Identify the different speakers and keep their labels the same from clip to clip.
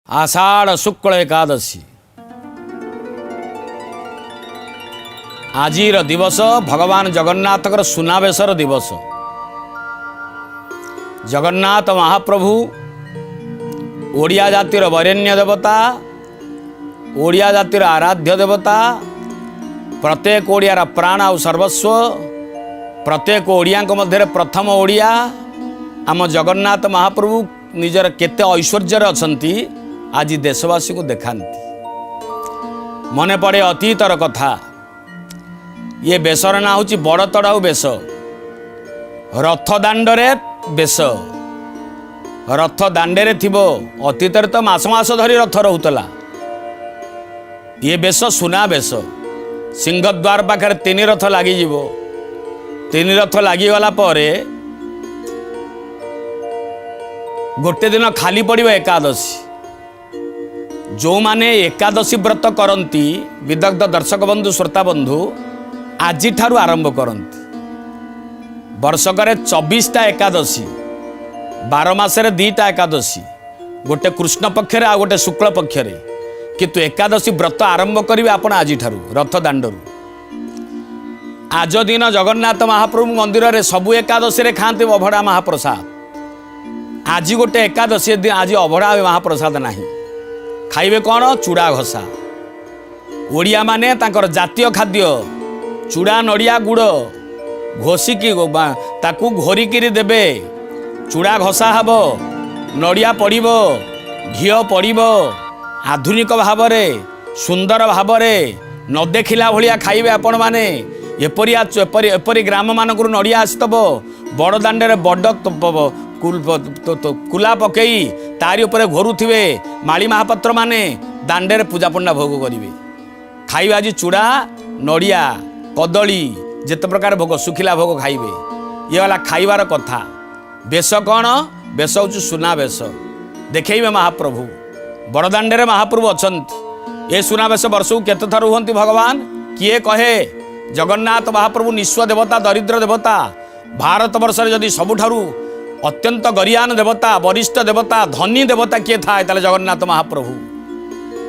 Speaker 1: आषाढ़ शुक्ल एकादशी आजिर दिवस भगवान जगन्नाथकर सुनावेशर दिवस। जगन्नाथ महाप्रभु ओडिया जातिर वरेण्य देवता, ओडिया जातिर आराध्य देवता, प्रत्येक ओडियार प्राण और सर्वस्व, प्रत्येक ओडिया मध्य प्रथम ओडिया आम जगन्नाथ महाप्रभु निजर केते ऐश्वर्य अछंती आज देशवासी को देखाती। मने पड़े अतीतर कथा। ये बेसर ना हूँ बड़ तड़ाऊ बेस, रथ दाण्डरे बेस, रथ दाण्डे थो अतीत तो मास मास धरी रथ रोला। ये बेस सुना बेस, सिंहद्वार पाखे तीन रथ लगी, तीन रथ लगिगला गोटे दिन खाली पड़ो एकादशी। जो माने एकादशी व्रत करती विदग्ध दर्शक बंधु श्रोता बंधु आज ठारू आरंभ करती। वर्षकर 24टा एकादशी, 12 मासरे 2टा एकादशी, गोटे कृष्ण पक्षरे आ गोटे शुक्ल पक्षरे, किंतु एकादशी व्रत आरंभ करेंगे आपण आज ठारू रथ दाण्डरू। आज दिन जगन्नाथ महाप्रभु मंदिर में सबु एकादशी खाते अभड़ा महाप्रसाद। आज गोटे एकादशी दिन आज अभड़ा महाप्रसाद नहीं, खाइबे कौन? चूड़ा घसा। ओडिया माने तांकर जातीय खाद्य चूड़ा नड़िया गुड़ घोषिकी ताकू घोरिकी देबे। चूड़ा घसा हब, नड़िया पड़िबो, घीओ पड़िबो, आधुनिक भावरे सुंदर भावरे न देखिला भलिया खाइबे आपण माने। एपरी ग्राम मानकरू नड़िया आसतब बड़ दाण्डे बड़ कुला पकई तारी उपरे घोरुथिबे माली महापात्र माने दाण्डे पूजा पंडा भोग करिवे। खाइबे आज चूड़ा नड़िया कदली जेते प्रकार भोग सुखिला भोग खाइबे। ये वाला खाइबार कथा। बेश कौन? बेश हूँ सुना बेश देखइबे महाप्रभु। बड़दाण्डे महाप्रभु अछंती। ये सुनावेश वर्ष को केते थर हुंती भगवान? किए कहे? जगन्नाथ महाप्रभु निस्व देवता, दरिद्र देवता। भारत वर्ष जदि सबुठारु अत्यंत गरियान देवता, वरिष्ठ देवता, धनी देवता किए था ताले जगन्नाथ महाप्रभु।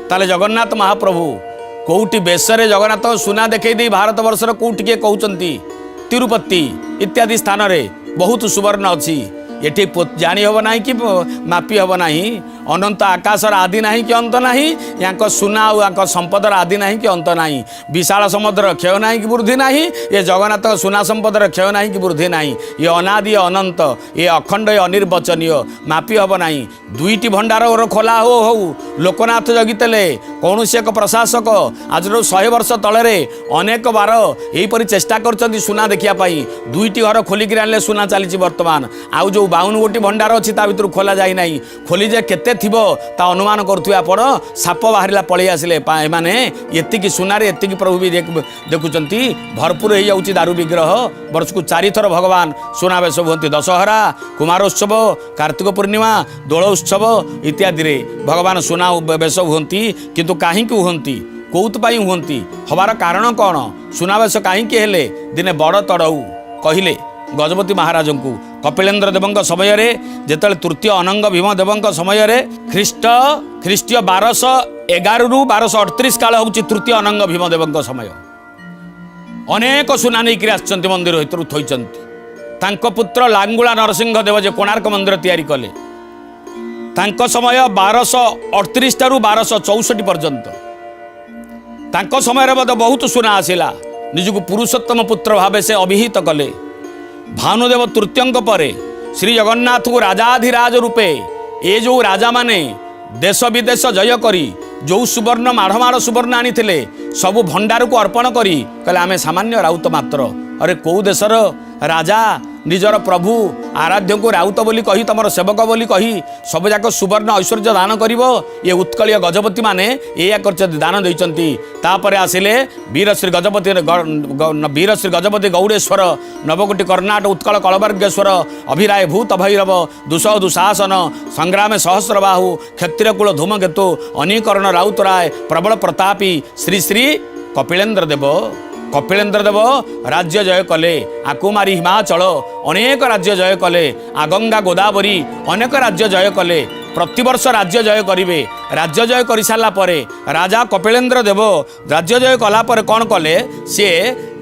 Speaker 1: ताले जगन्नाथ महाप्रभु कोउटी बेसरे जगन्नाथ सुना देखई दे भारत वर्षर कोउटी के कहउचंती तिरुपति इत्यादि स्थान रे बहुत सुवर्ण अछि। एठी जानी हब नाही कि मापी हब नाही। अनंत आकाशर आदि नाही कि अंत नाही, यांक सुना और यांक संपदर आदि नाही कि अंत नाही। विशाल समुद्र क्षय नाही कि वृद्धि नाही, ये जगन्नाथ सुना संपदर क्षय नाही कि वृद्धि नाही। ये अनादि अनंत, ये अखंड, ये अनिर्वचनीय, मापी हब नाही। दुईटी भंडार खोला हो लोकनाथ जगितेले कौन एक प्रशासक आज 100 वर्ष तले अनेक बार यहीपरि चेष्टा कर सुना देखिया पाई। दुईटी घर खोलिक आने सुना चली वर्तमान। आउ जो 52 गोटी भंडार अच्छी ता भर खोला जाए ना। खोली जे केते थिबो ता अनुमान करुवे आपण। साप बाहरिला पळै आसिले माने एतिकी सुनारे एतिकी प्रभु भी देखुचंती। भरपूर हो जाउची दारू विग्रह। वर्ष को 4 थर भगवान सुनावेश हुंती। दशहरा, कुमारोत्सव, कार्तिक पूर्णिमा, दोल उत्सव इत्यादि रे भगवान सुना बेश हुंती। किंतु काहे हुंती, कौत पाई हुंती, हबार कारण कौन? सुनावेश काहे हेले? दिने बड़ तड़ऊ कहिले गजपति महाराज को कपिलेन्द्र देव समय जेतले तृतीय अनंग भीम देव समय ख्रीष्टीय 1211 रु 1238 काल हूँ तृतीय अनंग भीम देव समय। अनेक सुना नहीं आसचंती मंदिर भर थोइचंती। तांको पुत्र लांगुला नरसिंह देव जे कोणार्क मंदिर तैयारी कले, तांको समय 1238 रु 1264 पर्यंत। तांको समय बहुत सुना आसिला। निजको पुरुषोत्तम पुत्र भावे से अभिहित कले। भानुदेव तृतीयंक परे श्री जगन्नाथ को राजाधिराज रूपे ये जो राजा माने देश विदेश जय करी जो सुवर्ण माढ़ सुवर्ण आनी सबु भंडार को अर्पण करी कहले आमे सामान्य राउत मात्र। अरे कौ देशर राजा निजर प्रभु आराध्य को राउत बोली कही, तमर सेवक बोली कही सब जाक सुवर्ण ऐश्वर्य दान करिवो। ये उत्कलीय गजपति माने या दान देइचंती। तापर आसिले वीर श्री गजपति गौड़ेश्वर, नवकोटि कर्णाट उत्कल कलवर्गेश्वर, अभिराय भूत भैरव, दुसह दुशासन, संग्राम सहस्रबाहु, क्षत्रियकुल धूमकेतु, अनिकरण राउतराय, प्रबल प्रतापी श्री श्री कपिलेन्द्र देव राज्य जय कले। आकुमारी हिमाचल अनेक राज्य जय कले। आगंगा गोदावरी अनेक राज्य जय कले। प्रतिवर्ष राज्य जय करेंगे। राज्य जय कर सारा राजा कपिलेन्द्र देव राज्य जय कलापर कौन कले सी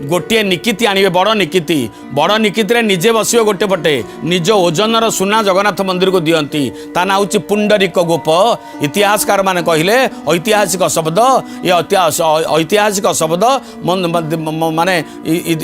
Speaker 1: गोटे निकिति आणवे बड़ निकिति निजे बस गोटे पटे निज ओजनर सुना जगन्नाथ मंदिर को दियंती ता ना हूँ पुंडरीक गोप। इतिहासकार माने कहले ऐतिहासिक शब्द ये ऐतिहासिक शब्द माने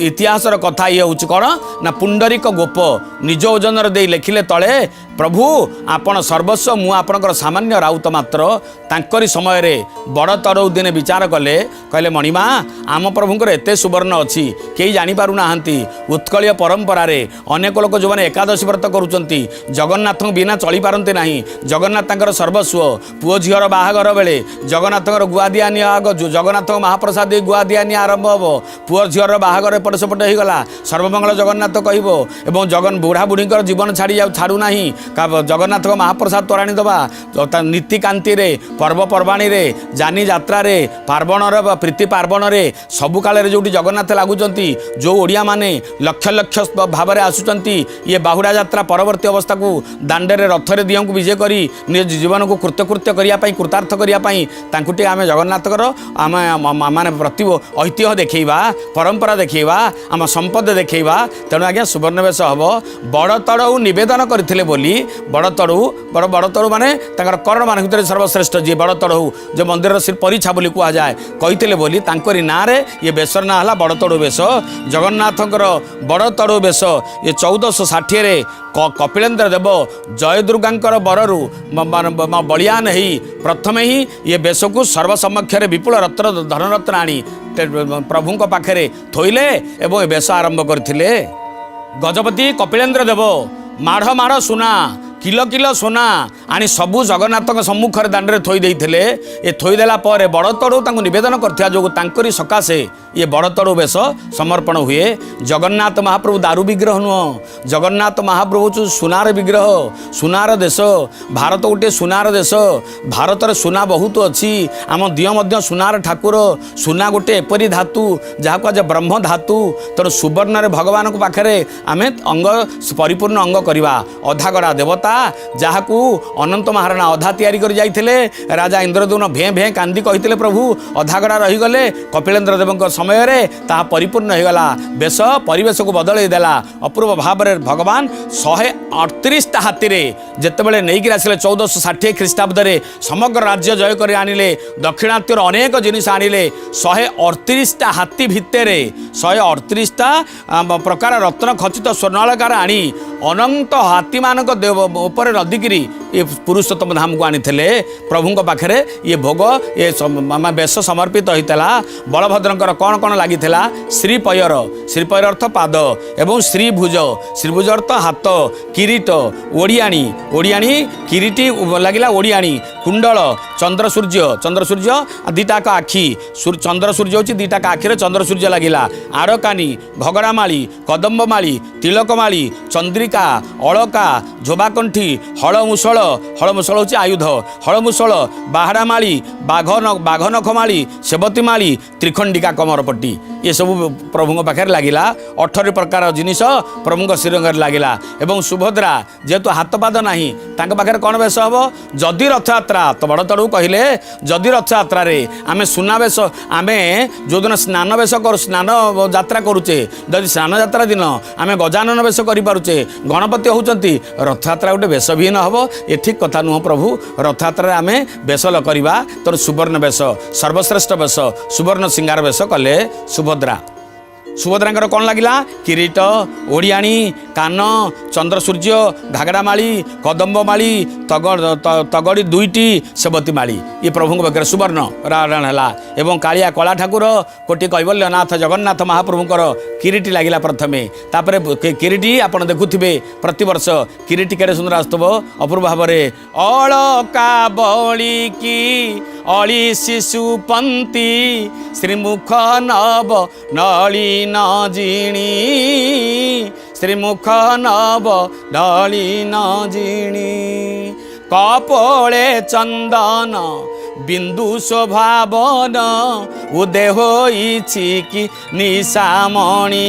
Speaker 1: इतिहासर कथा ये हूँ कौन ना पुंडरीक गोप निज ओजनर दे लिखिले तले प्रभु आपण सर्वस्व मु आपणकर सामान्य राउत मात्र तांकरी समय रे बड़ तरौ दिने विचार कले कहले मणिमा आम प्रभुंकर एते सुवर्ण अच्छी कई जानी पारु नाहंती। उत्कलीय परंपरा रे अनेक लोक जो माने एकादशी व्रत करूचंती जगन्नाथ बिना चली पारंती नाही। जगन्नाथ तांकर सर्वस्व पुओ झियर बाहागर बेले जगन्नाथर गुआ दिया आग जगन्नाथ महाप्रसाद गुआ दिया आरंभ हम पुओ झियर बाहागर एपट सेपट हो गला सर्वमंगल जगन्नाथ कहबो एवं जगन बुढ़ा बुढ़ीकर जीवन छाड़ू नाही जगन्नाथ महाप्रसाद तोराणी दबा नीतिकांति रे पर्वपर्वाणी रे जानी यात्रा रे पार्वण प्रीति पार्वण रे सबु काल जो जगन्नाथ लगुंट जो ओडिया माने लक्ष लक्ष भाव में आसुचंती ये बाहुड़ा यात्रा परवर्ती अवस्था को दांडे रथरे दियों को विजय करी निज जीवन को कृत्यकृत्य करने कृतार्थ करने आम जगन्नाथर आम माने प्रति ऐतिह्य देखा परंपरा देखा आम संपद देखा तेणु आज्ञा सुवर्ण बेश हम बड़ तड़ू नवेदन करते बोली बड़ तड़ू माने कर्ण मान भर सर्वश्रेष्ठ जी बड़ तड़ू जो मंदिर श्री परिछा बोली कह जाए कहते बोली तांकरी ना रे ये बेसर ना है बड़ तड़ू बेश जगन्नाथंकर बड़ तड़ू बेश ये 1460 रे कपिलेन्द्र देव जय दुर्गांकर बररू बलियान ही प्रथम ही ये बेश को सर्वसमक्ष विपुल रत्न धनरत्न आनी प्रभु पाखे थोइले एवं बेश आरंभ करथिले। गजपति कपिलेन्द्र देव माढ़ माढ़ सुना किलो किलो सोना आनी सबू जगन्नाथ सम्मुखर दांडे थोई देइथिले। ये थोईदेला पर बड़ तड़ू नवेदन करथिया जो तांकरी सकाशे ये बड़ तड़ू बेश समर्पण हुए। जगन्नाथ महाप्रभु दारू विग्रह नुह जगन्नाथ महाप्रभु सुनार विग्रह सुनार देश भारत गोटे सुनार देश भारत सुना बहुत अच्छी आम दिह सुनार ठाकुर सुना गोटे एपरी धातु जहाँ कह ब्रह्म धातु तेणु सुवर्ण भगवान पाखे आम अंग परिपूर्ण अंग करवा अधागड़ा देवता जहाँ अनंत महाराणा अधा तैयारी कर जाइथिले राजा इंद्रद्युम्न भें भें कांदी कहिथिले प्रभु अधागड़ा रहीगले कपिलेन्द्र देव समय रे ता परिपूर्ण होगला बेश परिवेश को बदल देला अपूर्व भाव में भगवान 138 हाथी जितेबाला नहीं आसिले 1460 ख्रीष्टाब्द समग्र राज्य जय कर आनिले दक्षिणात्यर अनेक जिनिस आनिले 138 हाथी भितर 138 प्रकार रत्न खचित स्वर्णालंकार आनी अनंत हाथी मानक उपर नदीगिरी ये पुरुषोत्तम धाम को आनी प्रभु पाखे ये भोग ये बेश समर्पित होता। बलभद्रंकर कौन कौन लगी श्रीपयर श्रीपयर अर्थ पाद एवं श्रीभुज श्रीभुज अर्थ हाथ किरीट ओडियाणी ओडियाणी किरीटी लगिला ओडियाणी कुंडल चंद्र सूर्य दीटाक आखि चंद्र सूर्य होची दीटाक आखिरे चंद्र सूर्य लगिला आड़कानी घगड़ामाली कदम्बमाली तिलकमाली चंद्रिका अलका झोबाकंठी हलमुशल हलमुशल होची आयुध हलमुशल बाहाड़ामाली बाघनखमाली सेवतीमाली त्रिखंडिका कमरपट्टी ये सब प्रभु पाखे लगिला 18 प्रकार जिनिस प्रभु श्रीरंग लगिला एवं सुभद्रा जेहेतु हाथ पाद नाही तांक पाखे कौन बेश हम जदि रथयात्रा तो बड़ तड़ू कहले जदि रथयात्रा आम सुनावेश आम जो दिन स्नान बेश कर स्नान यात्रा करुचे जदि स्नान यात्रा दिन आम गजानन बेश करें गणपति होती रथयात्रा गोटे बेश भी हम ये ठीक कथा नुह प्रभु रथयात्रा आम बेश करवा तो सुवर्ण बेश सर्वश्रेष्ठ बेश सुवर्ण सिंगार बेश कले सुभद्रा सुभद्रांकर कौन लगिला किरीट ओडियाणी कान चंद्र सूर्य घागड़ामाली कदम्बमाली तगड़ी दुईटी सेवती माली ये प्रभु पाखे सुवर्ण रावण है एवं कालिया कला ठाकुर कोटि कैवल्यनाथ जगन्नाथ महाप्रभुंकर किरीटी लगिला प्रथमे तापर किरीटी आपड़ देखुवे प्रतिवर्ष किरीटी केड़े सुंदर आसुव अपूर्व भाव में अलका बलिकी अली शिशु पंती श्रीमुख नव नलिन जिणी श्रीमुख नव नलिन जिणी कपोले चंदन बिंदु शोभावन उदय होइछि कि निशामणि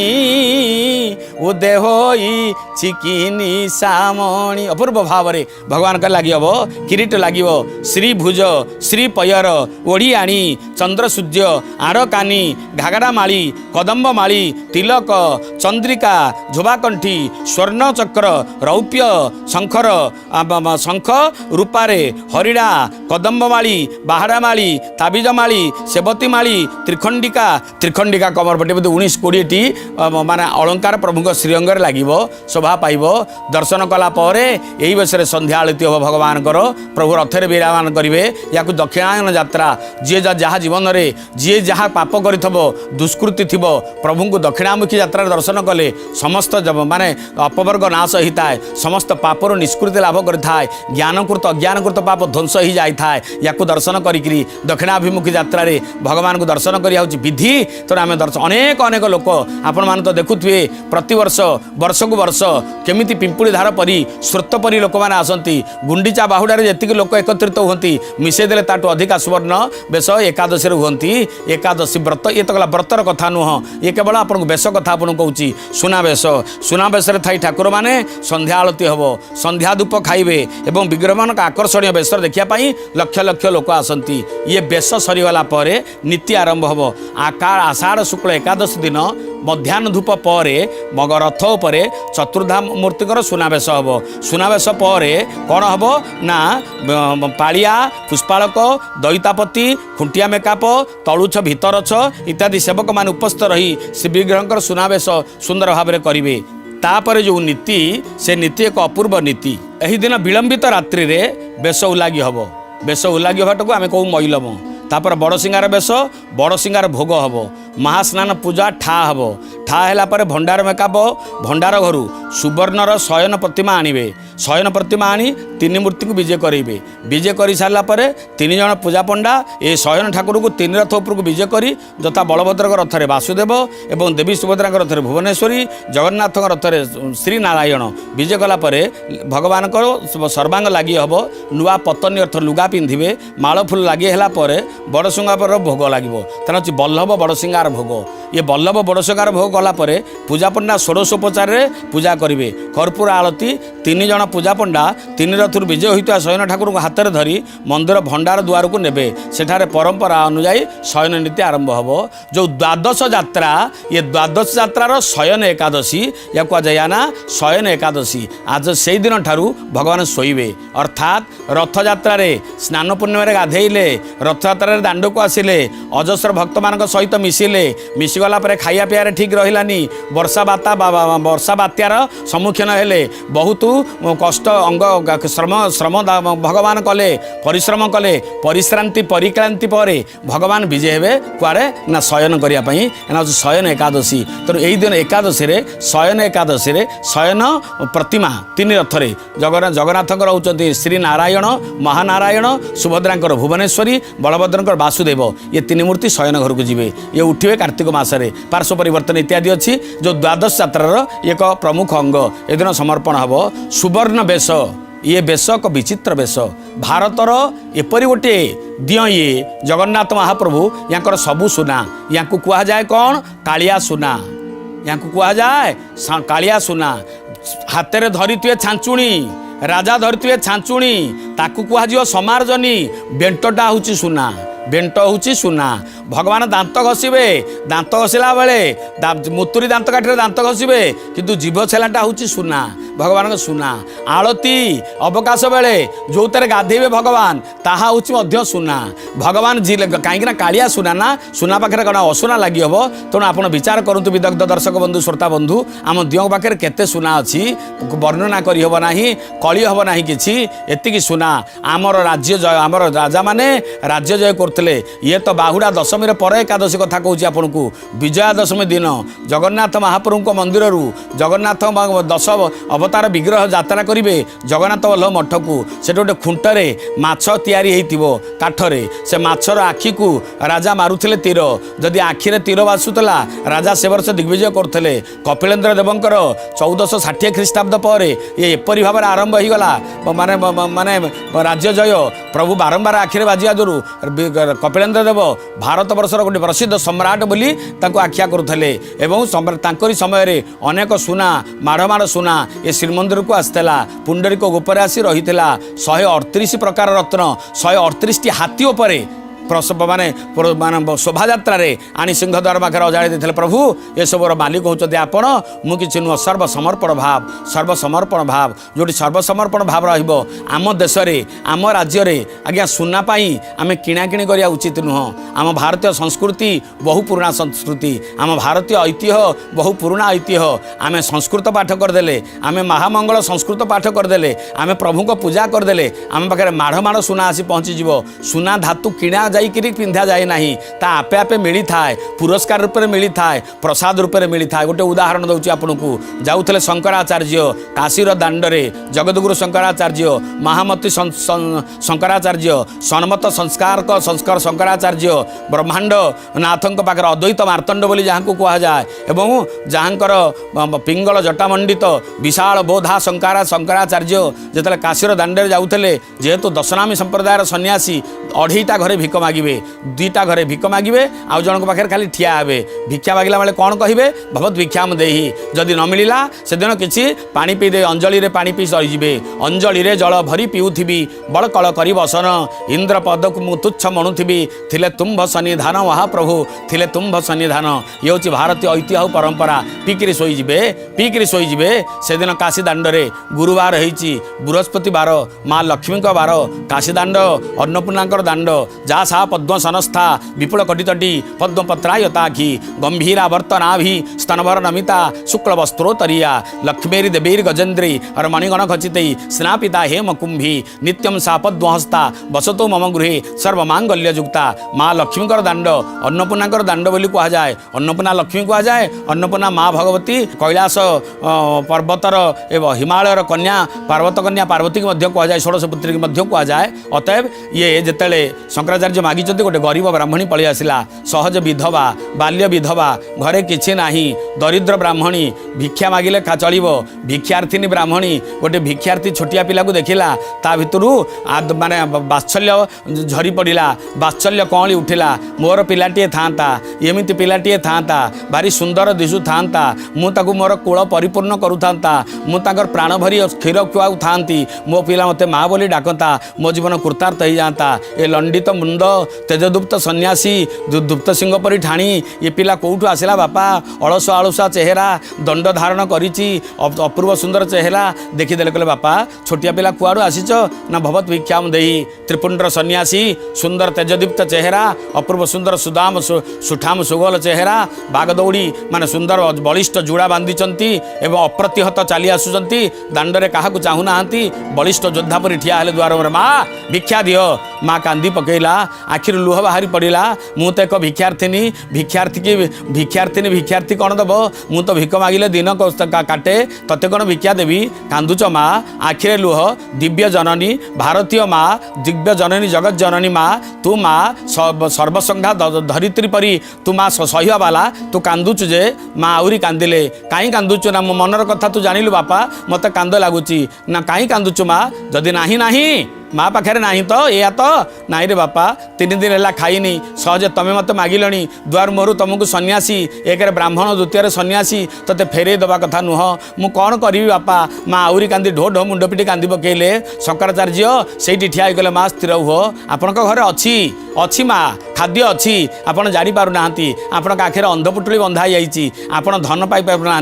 Speaker 1: उदय होइछि कि निशामणि। अपूर्व भाव में भगवान का लगी हम किरीट लगे श्रीभुज श्रीपयर ओढ़ी आणी चंद्र सूर्य आरकानी घागरा माली कदम्ब माली तिलक चंद्रिका झोबाकंठी स्वर्ण चक्र रौप्य शंखर शंख रूपारे हरिणा कदम्ब माली बाहारा माली ताबिज माली सेवती माली त्रिखंडिका त्रिखंडिका कमर पटे 19-20टी माने अलंकार प्रभु श्रीअंग लगे शोभा पाइब। दर्शन कला यही बस संध्या आलती हम भगवान प्रभु रथरे विराजमान करेंगे। या दक्षिणायन यात्रा जी जहाँ जीवन में जी जहाँ पाप कर दुष्कृति थी प्रभु को दक्षिणामुखी यात्रा दर्शन कले समस्त माने अपवर्ग नाश होता है समस्त पापर निष्कृति लाभ करें ज्ञानकृत अज्ञानकृत पाप ध्वंस हो जाए या दर्शन करी दक्षिणाभिमुखी यात्रा भगवान को दर्शन करा विधि। तो आम दर्शन अनेक अनेक लोक आपण मैंने तो देखुए प्रतिवर्ष वर्ष को वर्ष केमिति पिंपुड़ी धार परी स्रोत परी लोक मैंने आसती गुंडीचा बाहुड़े जी लोक एकत्रित होती मिसेदेले ताठू अधिका सुवर्ण बेश एकादशी हुंती एकादशी व्रत ये तो गला व्रतर कथा नुह ये केवल आपको बेश कथा आपको कहूँ सुनावेश थी ठाकुर मैंने संध्या आलती हम संध्या धूप खाइबे एवं विग्रह मान आकर्षणीय बेश देखापी लक्ष लक्ष लोक आसती ये बेश सरीगला नीति आरंभ हम आषाढ़ शुक्ल एकादशी दिन मध्याह्न धूप पर रथ उपर चतुर्धा मूर्तिकर सुनावेश हम सुनावेश पर कौन हम ना पालिया पुष्पाड़क दैतापति खुंटिया मेकाप तलुछ भितरछ इत्यादि सेवक मान उपस्थित रही श्री विग्रह सुनावेश सुंदर भाव में करेंगे। तापर जो नीति से नीति एक अपूर्व नीति यही दिन विलंबित रात्रि रे बेश उलागी हम बेश उलागी हवाटा को आम कहूँ मैलम तापर बड़ सिंगार बेश बड़ सिंगार भोग हम महास्नान पूजा ठा हम ठा है भंडार मेकाप भंडार घर सुवर्णर शयन प्रतिमा आणवे शयन प्रतिमा आनी तीन मूर्ति को विजय करेंगे विजय कर सारापर 3 जन पूजा पंडा ये शयन ठाकुर को 3 रथ उपर को विजय करी जथा बलभद्र रथरे वासुदेव एवं देवी सुभद्रा रथरे भुवनेश्वरी जगन्नाथ रथरे श्री नारायण विजय कलापर भगवान को सर्वांग लगी हम नुआ पतनी अर्थ लुगा पिंधे माल फूल लगी है बड़ सिंगार भोग लगे तेना हूँ बल्लभ बड़ सिंगार भोग ये बल्लभ बड़ सिंगार भोग गलापर पूजा पंडा षोडशोपचार पूजा करेंगे कर्पूर आलती 3 जन पूजा पंडा 3 रथुर विजय होता शयन ठाकुर को हाथ में धरी मंदिर भंडार द्वार को नेबे सेठारे परंपरा अनुजाई शयन नीति आरंभ हम जो द्वादश यात्रा ये द्वादश यात्रार शयन एकादशी या कहुए ना शयन एकादशी आज से दिन ठारू भगवान शोइबे अर्थात रथ यात्रा स्नान पूर्णिम गाधेले रथ यात्रा दांड को आसिले अजस्र भक्त मान सहित मिसिले मिसिगला खाइया पिया ठीक रहिलानी वर्षा बात्यार सम्मुखीन हेले बहुत कष्ट अंग श्रम भगवान कले परिश्रम कले परिश्रांति परिक्रांति पर भगवान विजय हे कुआरे ना शयन करने शयन एकादशी। तो यही दिन एकादशी शयन एकादशी शयन प्रतिमा 3 रथरे जगन्नाथ होती श्री नारायण महानारायण सुभद्रा भुवनेश्वरी बलभद्र वासुदेव ये 3 मूर्ति शयन घर को जीवे ये उठे कार्तिक मसरे पार्श्व परिवर्तन इत्यादि अच्छी जो द्वादश यात्रार एक प्रमुख अंग ए दिन समर्पण हम सुवर्ण बेश ये बेश एक विचित्र बेश भारतर एपरी गोटे दिय ये जगन्नाथ महाप्रभु या सबू सुना या कह जाए कौन कालिया सुना या कह जाए कालिया सुना हाथ में धरी छांचुणी राजा धरी छांचुणी ताकू कह समार्जनी बेंटटा हूँ सुना बेंट हूँ सुना भगवान दांत घसीबे दांत घसीला बेले मुतुरी दांत काठिरे दांत घसीबे किंतु जीव छेलाटा हूँ सुना भगवान सुना आलती अवकाश बेले जो तेरे गाधेबे भगवान ताहा हूँ सुना भगवान कहीं कालिया सुना ना सुना पाखे कौन असुना लगी हम तेणु आप विचार करूँ विदग्ध दर्शक बंधु श्रोता बंधु आम दियों पाखे केते सुना अच्छी वर्णना करहब ना कली हम ना कि एति सुना आमर राज्य जय आमर राजा माने राज्य जय करते ये तो बाहुड़ा 10 दशमी पर एकादशी कथा कहूँ आपन को विजया दशमी दिन जगन्नाथ महाप्रभु मंदिर जगन्नाथ 10 अवतार विग्रह यात्रा करेंगे जगन्नाथ वल्लभ मठ को से गोटे खुंटरे माछ तैयारी काठरे से माछर आखि को राजा मारुले तीर जदि आखिरे तीर बासुला राजा से वर्ष दिग्विजय करते कपिलेन्द्र देवंकर 1460 ख्रीष्टाब्द पर ये एपरी भाव आरंभ हो गला माने माने राज्य जय प्रभु बारंबार आखिरे बाजिया जोरू कपिलेन्द्र देव भारत वर्षर गोटे प्रसिद्ध सम्राट बोली आख्या करुले एवं समय रे अनेक सुना माढ़माड़ सुना ये श्रीमंदिर को आसला पुंडरीक गोपर आसी रही 138 प्रकार रत्न 138 हाथी उपर माने शोभा यात्रा आनी सिंहद्वार पाखे अजाड़ी देते प्रभु ये सबर मालिक होते आपण मुझे नुह सर्वसमर्पण भाव जोटी सर्वसमर्पण भाव रम देश आम राज्य आज्ञा सुनापाई आम किणाकिणी करा उचित नुह आम भारतीय संस्कृति बहु पुराणा संस्कृति आम भारतीय ऐतिह्य बहु पुराणा ऐतिह्य आम संस्कृत पाठ करदे आम महामंगल संस्कृत पाठ करदे आम प्रभु को पूजा करदे आम पाखे माढ़माड़ सुना आसी पहुँचीज सुना धातु किणा जाइकरी पिंधा जाए ना ता आपे आपे मिली थाए पुरस्कार रूप में मिली थाए प्रसाद रूप में मिली थाए गोटे उदाहरण दूसरी आपन को जाऊे शंकराचार्य काशीर दांडरे जगदगुरु शंकराचार्य महामती शंकराचार्य सन्मत संस्कार शंकराचार्य ब्रह्मांड नाथ पाखे अद्वैत मार्तंड बोली जहाँ को कहुए एवं जहाँकर पिंगल जटामंडित विशाल बोधा शंकराचार्य जिते काशीर दांडे जाऊे जेहेतु दशनामी संप्रदायर सन्यासी 2टा घरे भिक मागे 2टा घरे भिक मागे आउ जन पाखे खाली ठिया हे भिक्षा मागिला बेले कौन कहे भगवत भिक्षाम देही जदि न मिलला से दिन किसी पानी पी दे अंजलि रे पानी पी सरीजे अंजलि रे जल भरी पीउथी बड़ कल करी बसन इंद्र पद को मु तुच्छ मणुथी थिले तुम्भ सन्निधान महाप्रभु थिले तुम्भ सन्निधान ये हूँ भारतीय ऐतिह्य परंपरा पीकरी शोजे से दिन काशी दांडे गुरुवार होती बृहस्पतिवार माँ लक्ष्मी बार काशी दांड अन्नपूर्णा दांड जा सा पद्म सनस्था विपुल कटितटी पद्मपत्रायताखी गंभीरावर्तनाभि स्तनभर नमिता शुक्ल वस्त्रोत्तरीया लक्ष्मीर देवीर गजेन्द्री और मणिगण खचित स्नापिता हेम कुंभी नित्यम सा पद्महस्ता बसतो मम गृहे सर्वमांगल्य जुक्ता माँ लक्ष्मीकर दांड अन्नपूर्णाकर दांड बोली कहुए अन्नपूर्णा लक्ष्मी कहुए अन्नपूर्णा माँ भगवती कैलास पर्वतर एवं हिमालयर कन्या पार्वत कन्या पार्वती की कहुए 16 पुत्री की कहुए अतएव ये जिते शंकराचार्य मागी गोटे गरीब ब्राह्मणी पलि आसला सहज विधवा बाल्य विधवा घरे किछि नाही दरिद्र ब्राह्मणी भिक्षा मागिले चलो भिक्षार्थिनी ब्राह्मणी गोटे भिक्षार्थी छोटिया पिला को देखिला ता भितरु माने बात्सल्य झरी पड़ा बात्सल्य कौली उठिला मोर पिलाटीए था एमती पिलाटीए था भारी सुंदर दिशु था मुझे मोर कूल परिपूर्ण करूता मुझे प्राण भरी क्षीर खुआऊ था मो पिला मत माँ बोली डाकता मो जीवन कृतार्थ हो जाता ए लंडित मुंड तेजदुप्त सन्यासी दुप्त सिंह परी ठाणी ये पिला कौटू आसला बापा अलसुआ अलसुआ चेहरा दंड धारण करिछि अपूर्व सुंदर चेहरा देखीदे कहले बापा छोटिया पिला कुआड़ू आसीच ना भगवत भिक्षाम देही त्रिपुंड्र सन्यासी सुंदर तेजदीप्त चेहरा अपूर्व सुंदर सुदाम सुठाम सुगोल चेहरा बागदौड़ी माने सुंदर बलिष्ठ जुड़ा बांधिचंती एवं अप्रतिहत चली आसुचंती दांडरे काहाकू चाहूना बलिष्ठ योद्धा परी ठिया हेले द्वार माँ भिक्षा दियो माँ कांदी पकेला आखिर लुह बाहरी पड़ा मु तो एक भिक्षार्थी कौन दब मु तो भिक मागिले दिन काटे तते कौन भिक्षा देवी कांदुच माँ आखिरे लुह दिव्य जननी भारतीय माँ दिव्य जननी जगत जननी माँ तू माँ सर्वसंघा धरित्री परी तू माँ सहिया वाला तू कांदुचु जे माँ आहरी कांदिले कहीं कांदुचु ना मो मनर कथा तू जानिलु बापा मत कांद लगुच ना कहीं कांदुचु माँ जदि नाही नाही माँ पाखे ना तो या तो नाई रे बापा 3 दिन है खाईनी सहजे तमें मत मागिलनी द्वार मोरू तुमको सन्यासी एक ब्राह्मण द्वितीय सन्यासी तते फेरे दबा कथा नुह मु कौन करी बापा माँ आहरी कांदी ढो ढो मुंड पिटी कांदी पकेले शंकराचार्य से ठिया गले माँ स्थिर हुओ आपण घरे अच्छी माँ खाद्य अच्छी आपड़ जापारूना आपण आखिर अंधपुटुली बंधा जाइए आपण धन पाई पारूना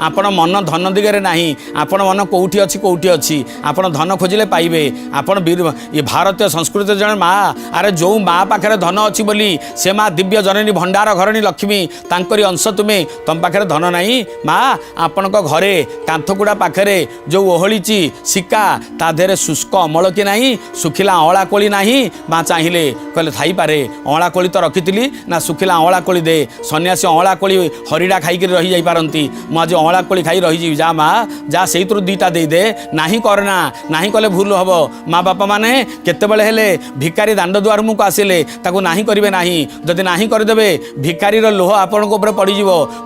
Speaker 1: आपण मन धन दिगरे ना आपण मन कौटी अच्छी आपण धन खोजिले पाइबे आपण ये भारतीय संस्कृति जन माँ अरे जो माँ पाखे धन अच्छी बोली से माँ दिव्य जननी भंडार घरणी लक्ष्मी तांकरी अंश तुम्हें तुम पाखे धन नहीं माँ आपण घरे कांथकुड़ा पाखे जो ओहली सिक्का ता देहरे शुष्क अमल कि नहीं सुखिला अँला कोली नहीं माँ चाहिए कहले खाईपे अँला कोली तो रखी ना सुखिला अँला कोली दे सन्यासी अँला कोली हरिड़ा खाई रही जापारती मुझे अँला कोली खाई रही जा माँ जा से दुईटा देदे ना करना ना कले भूल हम माँ बापा मैंने केतबेले हेले भिकारी दांड दुआर मुझको आसिले ताकू ना करेंगे ना जदि ना करदे भिकारी लोह आपण पड़ज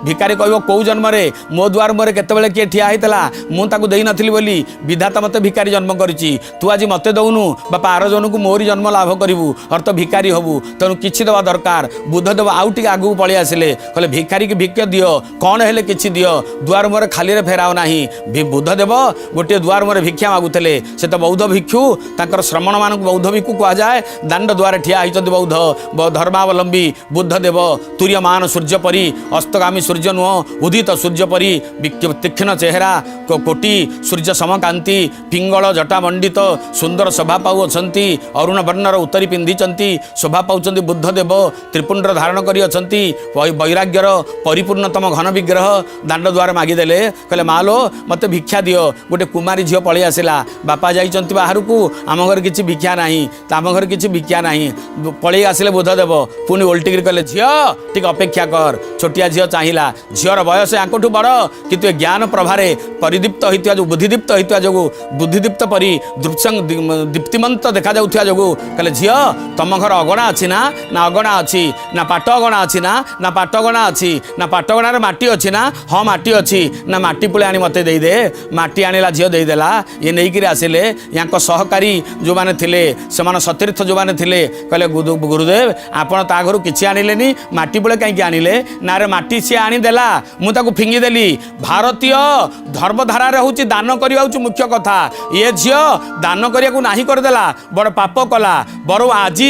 Speaker 1: भिकारी कह कौ जन्म मो दुआर मुहर केतबेले किए ठिया होता मुझे देई नथी बोली विधाता मत भिकारी जन्म करी तू आज मत दौनु बापा आर जन को मोरी जन्म लाभ करू अर्थ भिकारी हबू तेणु किसी दवा दरकार बुद्धदेव आउ टे आगू पलि आसिले कहले भिकारी की भिक्ष दियो कौन हेले किछि दियो दुआर मुहर खाली रे फेराओ नाही बुद्धदेव गोटे दुआर मुहर भिक्षा मागुले से तो बौद्ध भिक्षु तांकर श्रमण मान बौद्ध भिक्षु कहुए दांड द्वार ठिया होती बौद्ध धर्मावलंबी बुद्धदेव तुर्यमान सूर्य परी अस्तगामी सूर्य नुह उदित सूर्य परी तीक्ष्ण चेहरा कोटी सूर्य समकांति पिंगल जटा मंडित सुंदर शोभा पाऊँच अरुण वर्णर उत्तरी पिंधिंट शोभा पाँच बुद्धदेव त्रिपुंड धारण कर वैराग्यर परिपूर्णतम घन विग्रह दांड द्वार मागिदेले कहले मालो मत भिक्षा दियो गोटे कुमारी झील पलि आसला बापा जाइंट बाहर को आम घर किसी भिक्षा ना आम घर किसी भिक्षा ना पलि आसिले बुद्धदेव पुणी ओल्टिक कहले झील टिक अपेक्षा कर छोटिया झील चाहिला झीर बयस यांकठू बड़ किंतु ज्ञान प्रभारे परिदीप्त होता जो बुद्धिदीप्त होता जो बुद्धिदीप्त परी दीप्तिमंत देखा जाऊा जो कहले झील तुम घर अगणा अच्छी ना अगणा अच्छी ना पाट अगणा अच्छी ना पाट अगणा अच्छी ना पाट अगणार माटी अच्छी ना हाँ माटी अच्छी ना माटी पुले आनी मत देदे माटी आनिला झील देदेला ये नहीं आसिले या सहकारी जो मैंने थे से सतीर्थ जो मैंने थे कहले गुरुदेव आपड़ ता घर किसी आनिले माटी पुले कहीं आनिले ना रे माटी सी आनीदेला मुझे फिंगिदेली भारतीय धर्मधारा हूँ दान करवा हूँ मुख्य कथा ये झील दान करने को ना करदेला बड़ पाप कला बर आज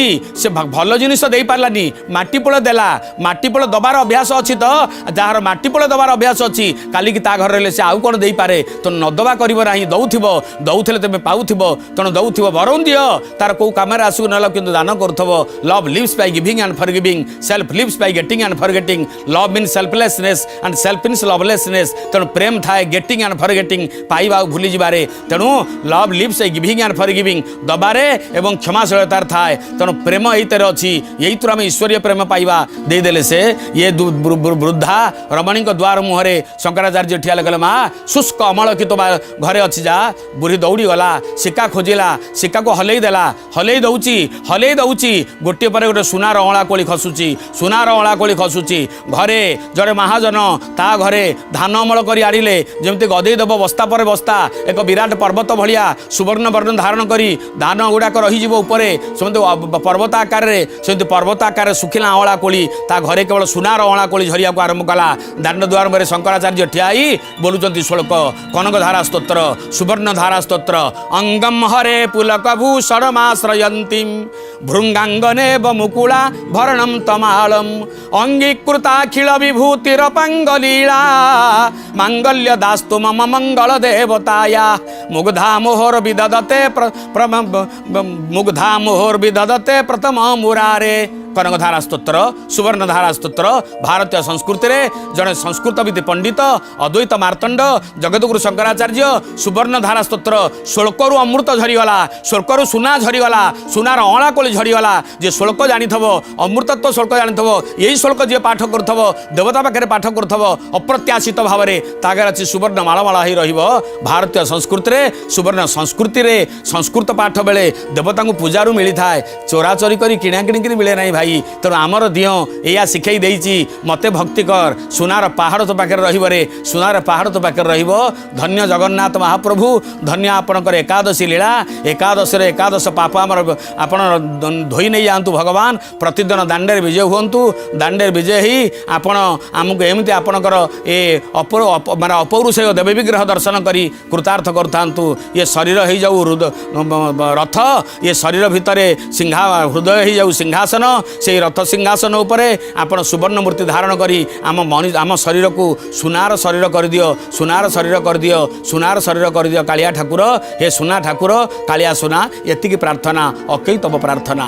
Speaker 1: से भल जिनिस दे पारानी माटीपोल देला माटीपोल दबार अभ्यास अच्छी तो जार माटीपोल दबार अभ्यास अच्छी काली ता घर रहे से आउ कौन दे पारे तो नदबा कर दौथब दौले तुम पाऊब तेणु दौथब बर दियो तार कौ कम आसू ना कि दान करुव love lives by giving and forgiving self lives by getting and forgetting love mean selflessness and self means lovelessness तेणु प्रेम थाए गेटिंग एंड फॉरगेटिंग पाइबा भूली जारे तेणु love lives by giving and forgiving दबारे एवं क्षमाशीलतार थाए तेणु प्रेम यहीतर अच्छी यही आम ईश्वरीय प्रेम पाइबा देदेले से ये वृद्धा रमणी द्वार मुहरे शंकराचार्य ठिया कहले माँ शुष्क अमल कि तो घरे अच्छी जा बुढ़ी दौड़ी गला सिक्का खोजिला सिक्का को हलई दौची गोटे पर गोटे सुनार अँला कोली खसुची सुनार अँला कोली खसुची घरे जड़े महाजन ता घरे धान अमल कर आड़िले जमी गदेदेव बस्ता पर बस्ता एक विराट पर्वत भलिया सुवर्ण वर्ण धारण करी धान गुड़ाक रही उपरे सेमती पर्वत आकार सेमती पर्वत आकार सुखिला अँला कोली ता घरे केवल सुनार अँला कोली झरिया को आरंभ कला दांड द्वार में शंकराचार्य ठियाई बोलुंट श्लोक कनक धारा स्तोत्र सुवर्ण धारा स्तोत्र अंगम हरे पुलक भूषणमाश्रयन्तीं भृंगांगने मुकुला भरणम तमालम अंगीकृताखिल विभूतिरपंगलीला मांगल्य दास्तु मम मंगल देवताया मुग्धा मोहर विदधते प्रथम मुरारे कनक धारा स्तोत्र सुवर्ण धारा स्तोत्र भारतीय संस्कृति रे जड़े संस्कृतविद पंडित अद्वैत मार्तंड जगतगुरु शंकराचार्य सुवर्ण धारा स्तोत्र श्लोकरू अमृत झरीगला श्लोकरू सुना झरीगला सुनार अँला कोली झरीगला जे श्लोक जानी अमृतत्व श्लोक जानी यही श्लोक जी पाठ करुव देवता पाखे पाठ करुव अप्रत्याशित भाव में तागर अच्छी सुवर्ण मालमाला हो रही भारतीय संस्कृति रे सुवर्ण संस्कृति रे संस्कृत पाठ बेले देवता को पूजारू मिली था चोराचोरी कर किणाकिणी मिले ना भाई तेणु आमर दिह या शिखई देती मते भक्ति कर सुनार पहाड़ तो पाखे रे सुनार पहाड़ तो पाखे धन्य जगन्नाथ महाप्रभु धन्य आपणकर एकादशी लीला एकादशी एकादश पाप आमर आपण धोई नहीं जातु भगवान प्रतिदिन दांडे विजय हुंतु दांडे विजय ही आपण आमको एमती आपणकर ए माने अपौरुषेय देवी विग्रह दर्शन करी कृतार्थ करथांतु ये शरीर हो जाऊ रथ ये शरीर भितर सिंहा हृदय हो जाऊ सिंहासन से रथ सिंहासन उपरे आपण सुवर्ण मूर्ति धारण करी आम शरीर को सुनार शरीर कर दियो सुनार शरीर कर दियो सुनार शरीर कर दियो कालिया ठाकुर हे सुना ठाकुर कालिया सुना एतिकी प्रार्थना अकई तब प्रार्थना।